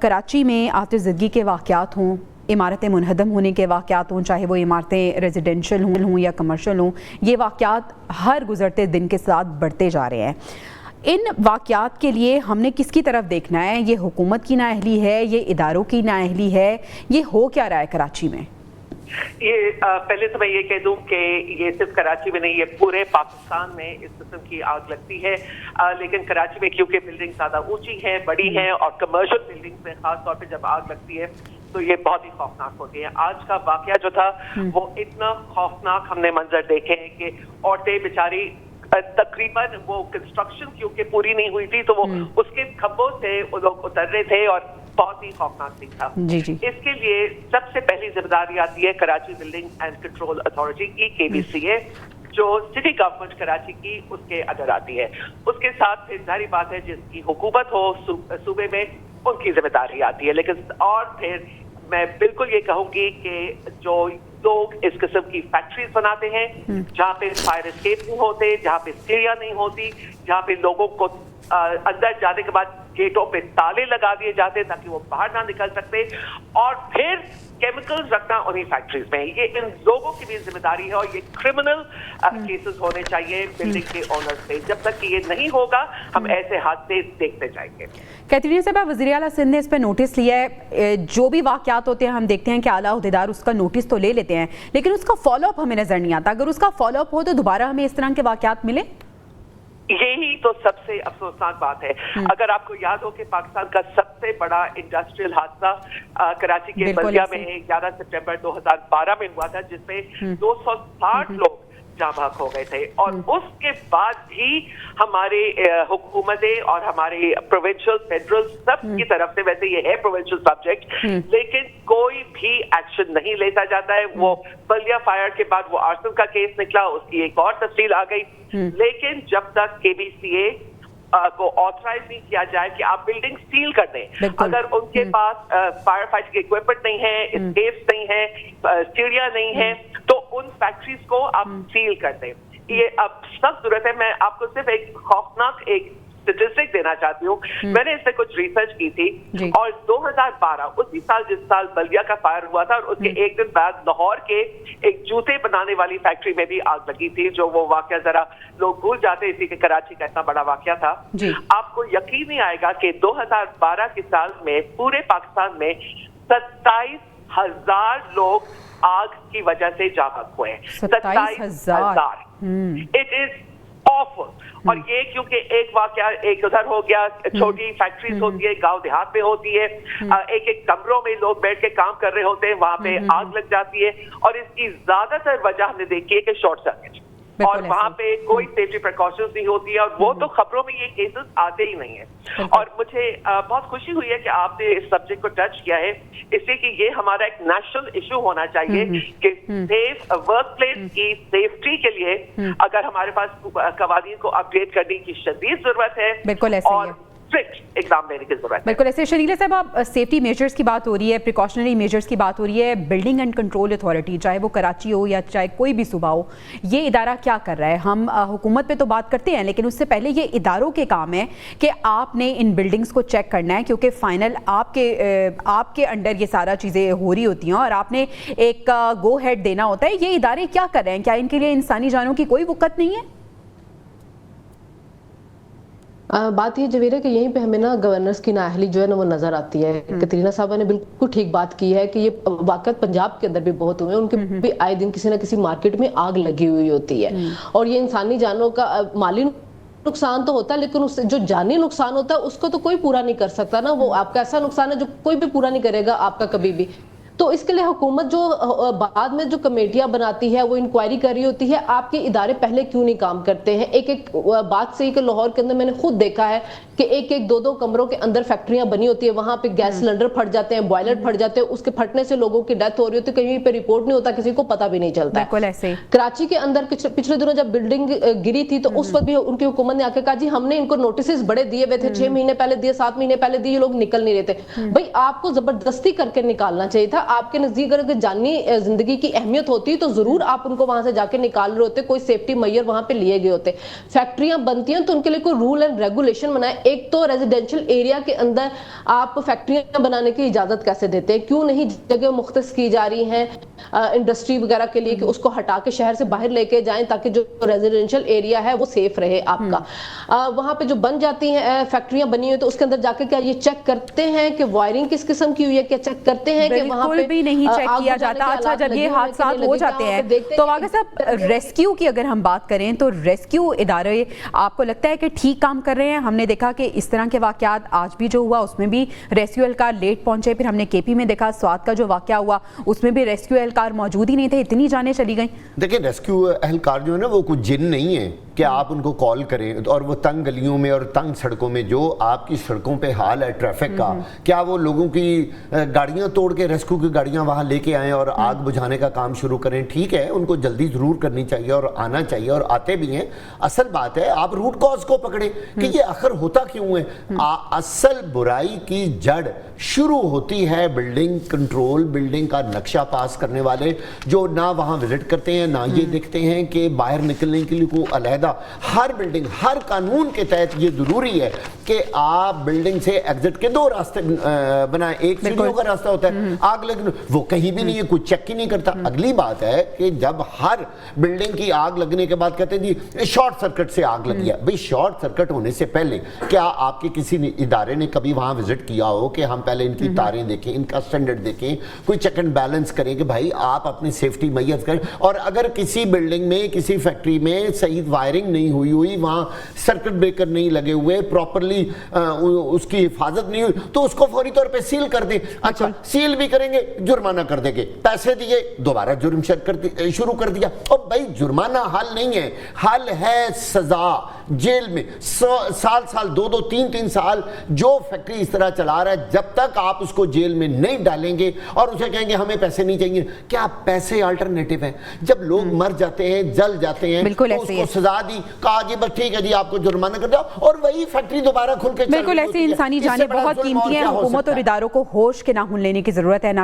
کراچی میں آتش زدگی کے واقعات ہوں، عمارتیں منہدم ہونے کے واقعات ہوں، چاہے وہ عمارتیں ریزیڈینشل ہوں یا کمرشل ہوں، یہ واقعات ہر گزرتے دن کے ساتھ بڑھتے جا رہے ہیں۔ ان واقعات کے لیے ہم نے کس کی طرف دیکھنا ہے؟ یہ حکومت کی نااہلی ہے، یہ اداروں کی نااہلی ہے، یہ ہو کیا رہا ہے کراچی میں؟ یہ پہلے تو میں یہ کہہ دوں کہ یہ صرف کراچی میں نہیں، یہ پورے پاکستان میں اس قسم کی آگ لگتی ہے، لیکن کراچی میں کیونکہ بلڈنگ زیادہ اونچی ہیں، بڑی ہیں، اور کمرشل بلڈنگ میں خاص طور پہ جب آگ لگتی ہے تو یہ بہت ہی خوفناک ہوتی ہے۔ آج کا واقعہ جو تھا وہ اتنا خوفناک ہم نے منظر دیکھے ہیں کہ عورتیں بیچاری تقریباً وہ کنسٹرکشن کیونکہ پوری نہیں ہوئی تھی تو وہ اس کے کھمبوں سے وہ لوگ اتر رہے تھے، اور بہت ہی خوفناک بھی تھا۔ اس کے لیے سب سے پہلی ذمہ داری آتی ہے Karachi building and control authority کی، KBCA، جو سٹی گورنمنٹ کراچی کی اس کے اندر آتی ہے۔ اس کے ساتھ پھر ظاہری بات ہے جس کی حکومت ہو صوبے میں ان کی ذمہ داری آتی ہے، لیکن اور پھر میں بالکل یہ کہوں گی کہ جو لوگ اس قسم کی فیکٹریز بناتے ہیں جہاں پہ فائر اسکیپ نہیں ہوتے، جہاں پہ سیڑھیاں نہیں ہوتی، جہاں پہ لوگوں کو اندر جانے کے بعد گیٹوں پہ تالے لگا دیے جاتے تاکہ وہ باہر نہ نکل سکتے، اور پھر کیمیکلز رکھنا انہی فیکٹریز میں، یہ ان لوگوں کی بھی ذمہ داری ہے، اور یہ کرمنل کیسز ہونے چاہیے بلڈنگ کے اونرز پہ۔ جب تک کہ یہ نہیں ہوگا ہم ایسے حادثے دیکھتے جائیں گے۔ کیترینہ صاحبہ، وزیر اعلیٰ سندھ نے اس پہ نوٹس لیا ہے، جو بھی واقعات ہوتے ہیں ہم دیکھتے ہیں کہ اعلیٰ عہدیدار اس کا نوٹس تو لے لیتے ہیں، لیکن اس کا فالو اپ ہمیں نظر نہیں آتا۔ اگر اس کا فالو اپ ہو تو دوبارہ ہمیں اس طرح کے واقعات ملے؟ یہی تو سب سے افسوسناک بات ہے۔ اگر آپ کو یاد ہو کہ پاکستان کا سب سے بڑا انڈسٹریل حادثہ کراچی کے بلدیہ میں 11 سپٹمبر 2012 میں ہوا تھا، جس میں 260 لوگ جاں بحق ہو گئے تھے، اور اس کے بعد بھی ہمارے حکومتیں اور ہمارے پروونشل فیڈرل سب کی طرف سے، ویسے یہ ہے پروونشل سبجیکٹ، لیکن کوئی بھی ایکشن نہیں لیتا جاتا ہے۔ وہ بلدیہ فائر کے بعد وہ آرسن کا کیس نکلا، اس کی ایک اور تفصیل آ گئی، لیکن جب تک KBCA کو آتھرائز نہیں کیا جائے کہ آپ بلڈنگ سیل کر دیں، اگر ان کے پاس فائر فائٹنگ اکوپمنٹ نہیں ہے، اسکیپس نہیں ہے، سیڑھیاں نہیں ہیں، تو ان فیکٹریز کو آپ سیل کر دیں۔ یہ اب سخت ضرورت ہے۔ میں آپ کو صرف ایک خوفناک ایک اسٹیٹسٹک دینا چاہتی ہوں۔ میں نے اس سے کچھ ریسرچ کی تھی، اور 2012 اسی سال جس سال بلدیہ کا فائر ہوا تھا، اور اس کے ایک دن بعد لاہور کے ایک جوتے بنانے والی فیکٹری میں بھی آگ لگی تھی، جو وہ واقعہ ذرا لوگ بھول جاتے اسی کہ کراچی کا اتنا بڑا واقعہ تھا۔ آپ کو یقین نہیں آئے گا کہ 2012 کے سال میں پورے پاکستان میں 27,000 لوگ آگ کی وجہ سے جاں بحق ہوئے ہیں۔ 27,000۔ It is آفل۔ اور یہ کیونکہ ایک واقعہ ایک ادھر ہو گیا، چھوٹی فیکٹریز ہوتی ہے، گاؤں دیہات میں ہوتی ہے، ایک ایک کمروں میں لوگ بیٹھ کے کام کر رہے ہوتے ہیں، وہاں پہ آگ لگ جاتی ہے، اور اس کی زیادہ تر وجہ ہم نے دیکھی ہے کہ شارٹ سرکٹ، اور وہاں پہ کوئی سیفٹی پریکاشنز نہیں ہوتی ہے، اور وہ تو خبروں میں یہ کیسز آتے ہی نہیں ہیں۔ اور مجھے بہت خوشی ہوئی ہے کہ آپ نے اس سبجیکٹ کو ٹچ کیا ہے، اس لیے کہ یہ ہمارا ایک نیشنل ایشو ہونا چاہیے کہ سیف ورک پلیس کی سیفٹی کے لیے اگر ہمارے پاس قوانین کو اپڈیٹ کرنے کی شدید ضرورت ہے، اور ایگزام دینے کی ضرورت ہے۔ بالکل ایسے۔ شنیلہ صاحب، آپ سیفٹی میجرز کی بات ہو رہی ہے، پریکاشنری میجرز کی بات ہو رہی ہے، بلڈنگ اینڈ کنٹرول اتھارٹی چاہے وہ کراچی ہو یا چاہے کوئی بھی صوبہ ہو، یہ ادارہ کیا کر رہا ہے؟ ہم حکومت پہ تو بات کرتے ہیں، لیکن اس سے پہلے یہ اداروں کے کام ہے کہ آپ نے ان بلڈنگز کو چیک کرنا ہے، کیونکہ فائنل آپ کے انڈر یہ سارا چیزیں ہو رہی ہوتی ہیں، اور آپ نے ایک گو ہیڈ دینا ہوتا ہے۔ یہ ادارے کیا کر رہے ہیں؟ کیا ان کے لیے انسانی جانوں کی کوئی وقت نہیں ہے؟ بات یہ جویر ہے کہ یہیں پہ ہمیں نا گورنرز کی نااہلی جو ہے نا وہ نظر آتی ہے۔ کترینہ صاحبہ نے بالکل ٹھیک بات کی ہے کہ یہ واقعات پنجاب کے اندر بھی بہت ہوئے ہیں، ان کے بھی آئے دن کسی نہ کسی مارکیٹ میں آگ لگی ہوئی ہوتی ہے، اور یہ انسانی جانوں کا مالی نقصان تو ہوتا ہے، لیکن اس جو جانی نقصان ہوتا ہے اس کو تو کوئی پورا نہیں کر سکتا نا، وہ آپ کا ایسا نقصان ہے جو کوئی بھی پورا نہیں کرے گا آپ کا کبھی بھی۔ تو اس کے لیے حکومت جو بعد میں جو کمیٹیاں بناتی ہے، وہ انکوائری کر رہی ہوتی ہے، آپ کے ادارے پہلے کیوں نہیں کام کرتے ہیں؟ ایک ایک بات سے کہ لاہور کے اندر میں نے خود دیکھا ہے کہ ایک ایک دو کمروں کے اندر فیکٹریاں بنی ہوتی ہیں، وہاں پہ گیس سلنڈر پھٹ جاتے ہیں، بوائلر پھٹ جاتے ہیں، اس کے پھٹنے سے لوگوں کی ڈیتھ ہو رہی ہوتی ہے، کہیں پہ رپورٹ نہیں ہوتا، کسی کو پتہ بھی نہیں چلتا ہے۔ کراچی کے اندر پچھلے دنوں جب بلڈنگ گری تھی تو اس وقت بھی ان کی حکومت نے آ کے کہا جی ہم نے ان کو نوٹسز بڑے دیے ہوئے تھے، 6 مہینے پہلے دیے، 7 مہینے پہلے دیے، یہ لوگ نکل نہیں رہے تھے۔ بھائی آپ کو زبردستی کر کے نکالنا چاہیے تھا، آپ کے نزدیک اگر جانی زندگی کی اہمیت ہوتی تو ضرور آپ ان کو وہاں سے جا کے نکال رہے ہوتے, کوئی سیفٹی میئر وہاں پہ لیے گئے ہوتے. فیکٹریاں بنتی ہیں تو ان کے لیے کوئی رول اینڈ ریگولیشن بنائے. ایک تو ریزیڈینشیل ایریا کے اندر آپ فیکٹریاں بنانے کی اجازت کیسے دیتے ہیں؟ کیوں نہیں جگہ مختص کی جا رہی ہیں انڈسٹری وغیرہ کے لیے کہ اس کو ہٹا کے شہر سے باہر لے کے جائیں تاکہ جو ریزیڈینشیل ایریا ہے وہ سیف رہے آپ کا. وہاں پہ جو بن جاتی ہیں فیکٹریاں بنی ہوئی تو اس کے اندر جا کے کیا یہ چیک کرتے ہیں کہ وائرنگ کس قسم کی ہوئی ہے؟ کیا چیک کرتے ہیں کہ وہاں پہ بھی نہیں چیک کیا جاتا؟ اچھا جب یہ حادثات ہو جاتے ہیں تو واقعہ صاحب ریسکیو کی اگر ہم بات کریں تو ریسکیو ادارے آپ کو لگتا ہے کہ ٹھیک کام کر رہے ہیں؟ ہم نے دیکھا کہ اس طرح کے واقعات آج بھی جو ہوا اس میں بھی ریسکیو اہلکار لیٹ پہنچے. پھر ہم نے کے پی میں دیکھا سوات کا جو واقعہ ہوا اس میں بھی ریسکیو اہلکار موجود ہی نہیں تھے, اتنی جانیں چلی گئیں. دیکھیں ریسکیو اہلکار جو ہے نا وہ کچھ جن نہیں ہے کہ آپ ان کو کال کریں اور وہ تنگ گلیوں میں اور تنگ سڑکوں میں جو آپ کی سڑکوں پہ حال ہے ٹریفک کا, کیا وہ لوگوں کی گاڑیاں توڑ کے ریسکیو کی گاڑیاں وہاں لے کے آئیں اور آگ بجھانے کا کام شروع کریں؟ ٹھیک ہے, ان کو جلدی ضرور کرنی چاہیے اور آنا چاہیے اور آتے بھی ہیں. اصل بات ہے آپ روٹ کاز کو پکڑیں کہ یہ آخر ہوتا کیوں ہے. اصل برائی کی جڑ شروع ہوتی ہے بلڈنگ کنٹرول, بلڈنگ کا نقشہ پاس کرنے والے جو نہ وہاں وزٹ کرتے ہیں نہ یہ دیکھتے ہیں کہ باہر نکلنے کے لیے کوئی علیحدہ ہر بلڈنگ ہر قانون کے تحت یہ ضروری ہے کہ آپ بلڈنگ سے ایگزٹ کے 2 راستے بنائیں. ایک سیڑھیوں کا راستہ ہوتا ہے, آگ لگنے وہ کہیں بھی نہیں ہے, کوئی چیک ہی نہیں کرتا. اگلی بات ہے کہ جب ہر بلڈنگ کی آگ لگنے کے بعد کہتے ہیں جی شارٹ سرکٹ سے آگ لگی ہے. بھئی شارٹ سرکٹ ہونے سے پہلے کیا آپ کے کسی ادارے نے کبھی وہاں وزٹ کیا ہو کہ ہم پہلے ان کی تاریں دیکھیں, ان کا سٹینڈرڈ دیکھیں, کوئی چیک اینڈ بیلنس کریں کہ بھائی آپ اپنی سیفٹی میسر کریں. اور اگر کسی بلڈنگ میں کسی فیکٹری میں صحیح وائرنگ نہیں ہوئی وہاں سرکٹ بریکر نہیں لگے ہوئے, پراپرلی اس کی حفاظت نہیں ہوئی تو اس کو فوری طور پہ سیل کر دیں. اچھا سیل بھی کریں گے جرمانہ کر دیں گے, پیسے دیے دوبارہ جرم شروع کر دیا. اور بھائی جرمانہ حل نہیں ہے, حل ہے سزا جیل میں. سال 2 3 سال جو فیکٹری اس طرح چلا رہا ہے جب تک آپ اس کو جیل میں نہیں ڈالیں گے اور اسے کہیں گے ہمیں پیسے نہیں چاہیے. کیا پیسے آلٹرنیٹو ہیں؟ جب لوگ مر جاتے ہیں جل جاتے ہیں تو اس کو سزا دی, کہا جی بس ٹھیک ہے جی آپ کو جرمانہ کر دو اور وہی فیکٹری دوبارہ کھل کے. بالکل ایسی انسانی جانیں بہت قیمتی ہیں. حکومت اور اداروں کو ہوش کے ناخن لینے کی ضرورت ہے.